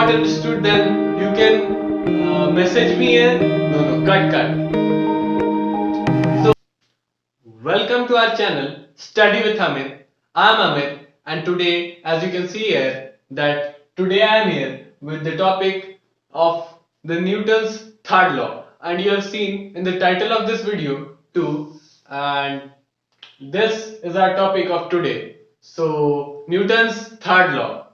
not understood, then you can message me here. No, cut. So, welcome to our channel, Study with Amit. I am Amit, and today, as you can see here, that today I am here with the topic of the Newton's third law, and you have seen in the title of this video too, and this is our topic of today. So, Newton's third law,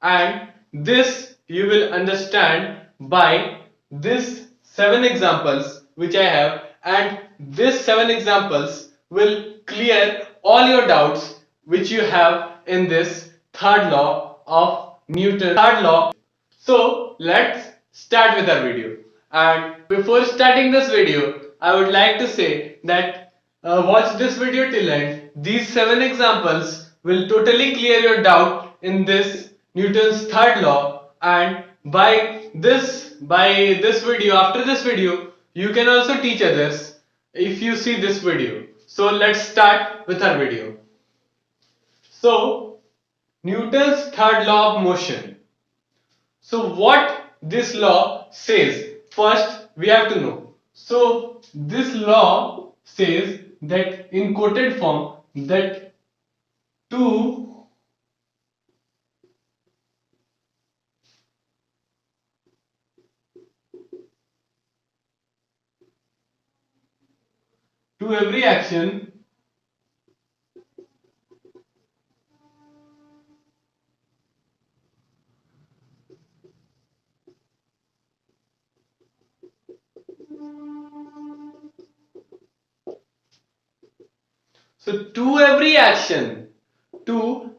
and this you will understand by this 7 examples which I have, and this 7 examples will clear all your doubts which you have in this third law of Newton's third law. So let's start with our video. And before starting this video, I would like to say that watch this video till end. These 7 examples will totally clear your doubt in this Newton's third law, and by this video, after this video, you can also teach others if you see this video. So let's start with our video. So Newton's third law of motion. So what this law says, first we have to know. So this law says that in quoted form that two to every action to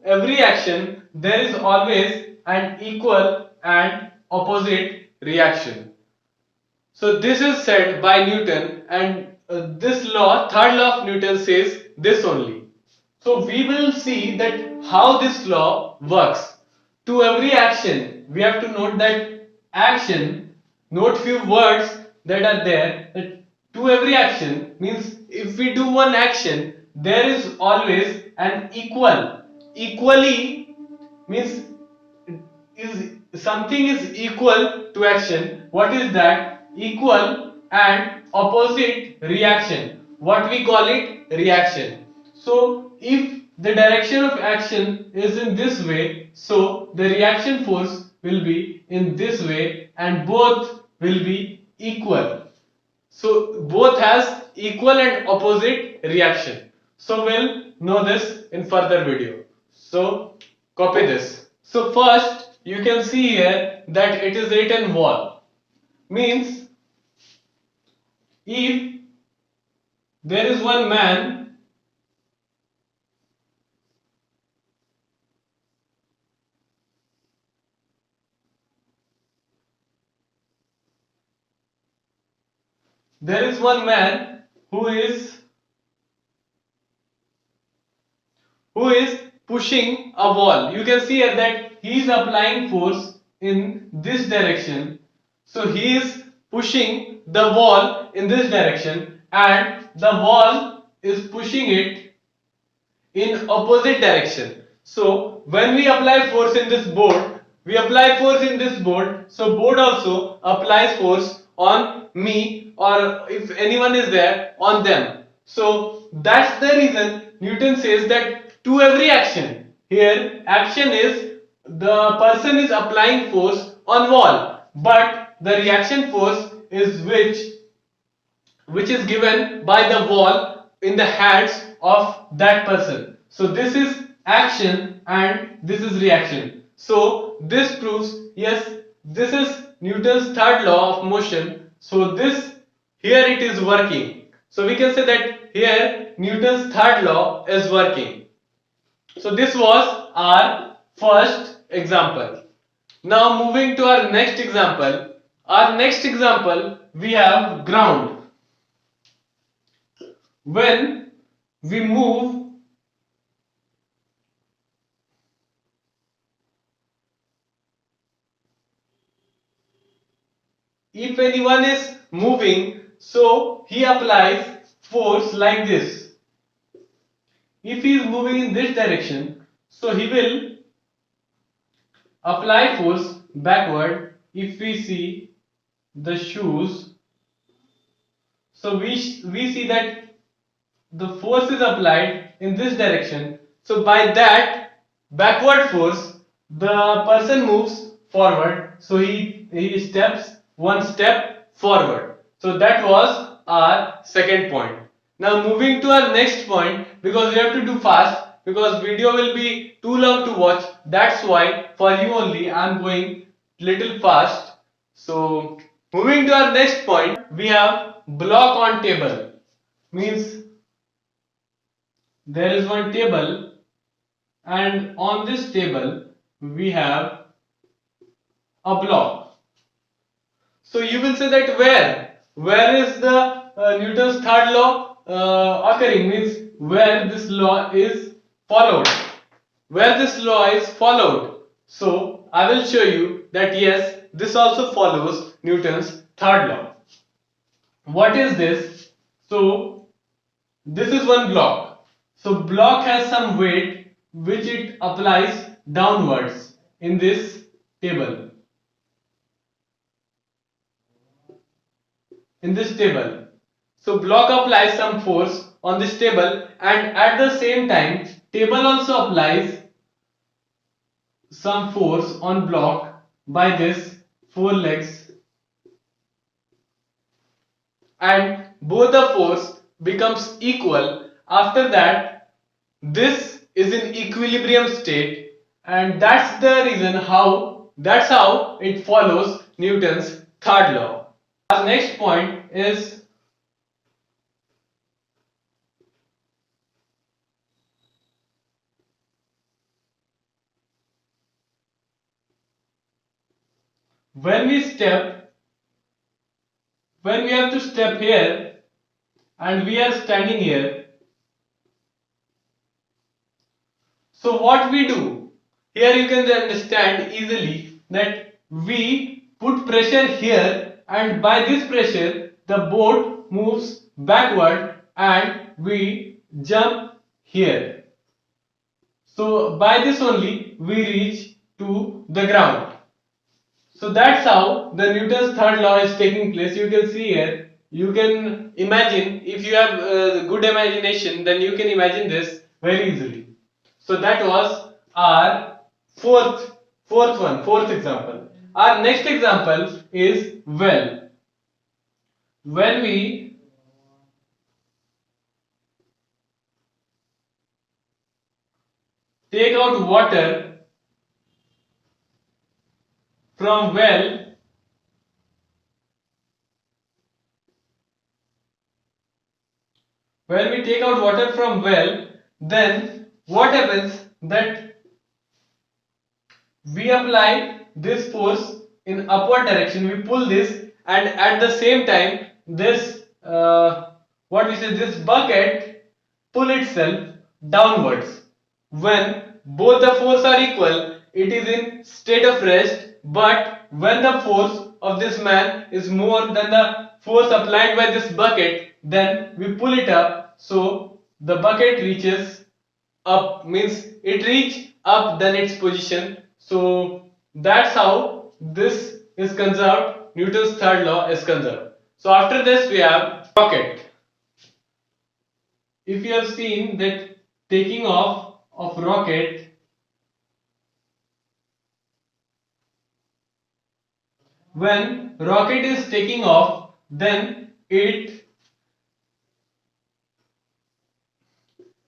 every action there is always an equal and opposite reaction. So this is said by Newton, and this law, third law of Newton, says this only. So we will see that how this law works. To every action, we have to note that action, note few words that are there. That to every action means if we do one action, there is always an equally means is something is equal to action. What is that? Equal and opposite reaction. What we call it? Reaction. So if the direction of action is in this way, so the reaction force will be in this way, and both will be equal. So both has equal and opposite reaction. So we'll know this in further video. So copy this. So first you can see here that it is written wall. Means if there is one man there is one man who is pushing a wall. You can see here that he is applying force in this direction. So he is pushing the wall in this direction, and the wall is pushing it in opposite direction. So when we apply force in this board, so board also applies force on me, or if anyone is there, on them. So that's the reason Newton says that to every action, here action is the person is applying force on wall, but the reaction force is which is given by the wall in the hands of that person. So this is action and this is reaction. So this proves, yes, this is Newton's third law of motion. So this here it is working. So we can say that here Newton's third law is working. So this was our first example. Now moving to our next example. Our next example, we have ground. When we move if anyone is moving, so he applies force like this. If he is moving in this direction, so he will apply force backward, if we see the shoes, so we see that the force is applied in this direction. So by that backward force, the person moves forward. So he steps one step forward. So that was our second point. Now moving to our next point, because we have to do fast because video will be too long to watch. That's why for you only I am going little fast. So moving to our next point, we have block on table. Means there is one table, and on this table we have a block. So you will say that where is the Newton's third law occurring, means where this law is followed, so I will show you that yes, this also follows Newton's third law. What is this? So this is one block. So block has some weight which it applies downwards in this table. So block applies some force on this table, and at the same time table also applies some force on block by this four legs, and both the force becomes equal. After that this is in equilibrium state, and that's how it follows Newton's third law. Our next point is when we have to step here and we are standing here. So what we do here, you can understand easily that we put pressure here, and by this pressure the boat moves backward and we jump here. So by this only we reach to the ground. So that's how the Newton's third law is taking place. You can see here, you can imagine, if you have good imagination, then you can imagine this very easily. So that was our fourth example. Our next example is well. When we take out water from well, then what happens that we apply this force in upward direction, we pull this, and at the same time this this bucket pull itself downwards. When both the force are equal, it is in state of rest, but when the force of this man is more than the force applied by this bucket, then we pull it up, so the bucket reaches up, means it reach up than its position. So that's how this is conserved, Newton's third law is conserved. So after this we have rocket. If you have seen that taking off of rocket, when rocket is taking off, then it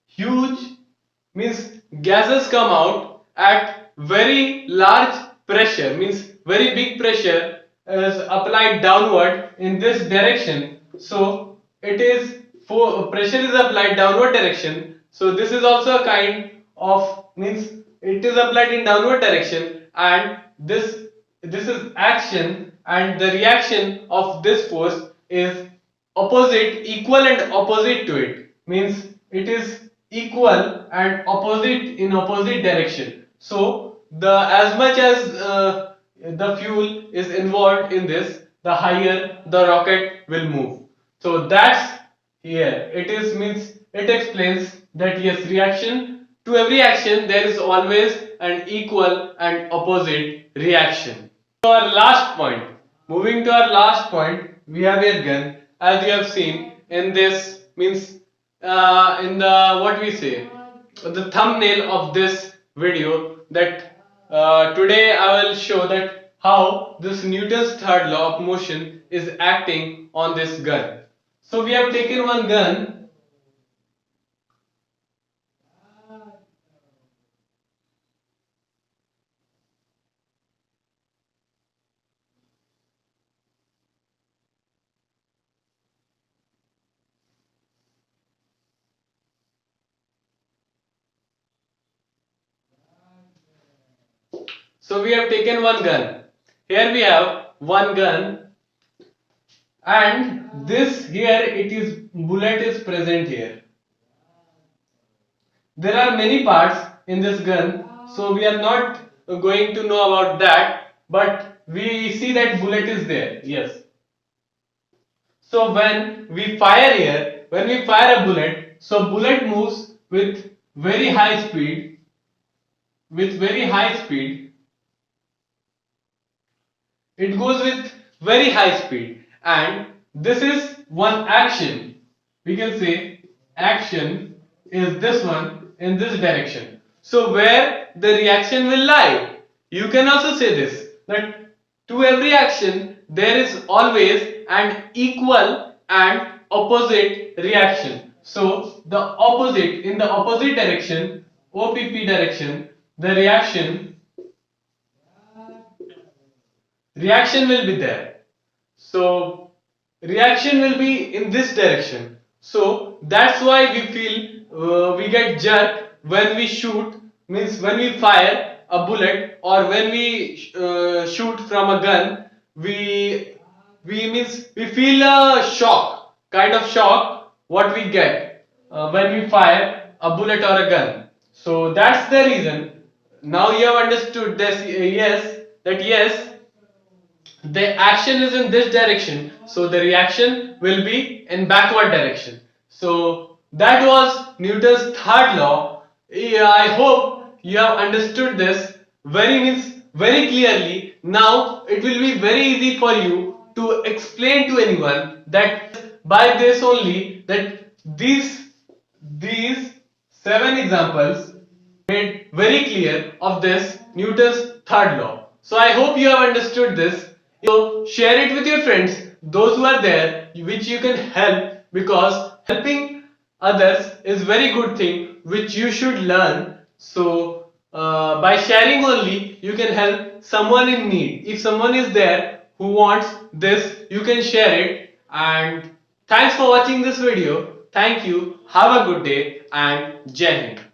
huge, means gases come out at very large pressure, means very big pressure is applied downward in this direction. So it is for pressure is applied downward direction. So this is also a kind of, means it is applied in downward direction, and this is action, and the reaction of this force is equal and opposite to it, means it is equal and opposite in opposite direction. So the as much as the fuel is involved in this, the higher the rocket will move. So that's here it is, means it explains that yes, reaction, to every action there is always an equal and opposite reaction. To our last point. Moving to our last point, we have a gun. As you have seen in this means in the what we say the thumbnail of this video that today I will show that how this Newton's third law of motion is acting on this gun. So we have taken one gun. So we have taken one gun. Here we have one gun, and this here it is bullet is present here. There are many parts in this gun, so we are not going to know about that, but we see that bullet is there. Yes. So when we fire here, when we fire a bullet, so bullet moves with very high speed, with very high speed. It goes with very high speed, and this is one action. We can say action is this one in this direction. So where the reaction will lie? You can also say this that to every action there is always an equal and opposite reaction. So the opposite in the opposite direction, OPP direction, the reaction will be there. So reaction will be in this direction. So that's why we feel we get jerk when we shoot, means when we fire a bullet or when we shoot from a gun. We means we feel a shock, kind of shock what we get when we fire a bullet or a gun. So that's the reason. Now you have understood this. Yes, that yes, the action is in this direction, so the reaction will be in backward direction. So that was Newton's third law. Yeah, I hope you have understood this very clearly. Now it will be very easy for you to explain to anyone that by this only that these seven examples made very clear of this Newton's third law. So I hope you have understood this. So share it with your friends, those who are there, which you can help, because helping others is very good thing which you should learn. So by sharing only you can help someone in need. If someone is there who wants this, you can share it. And thanks for watching this video. Thank you. Have a good day and Jai Hind.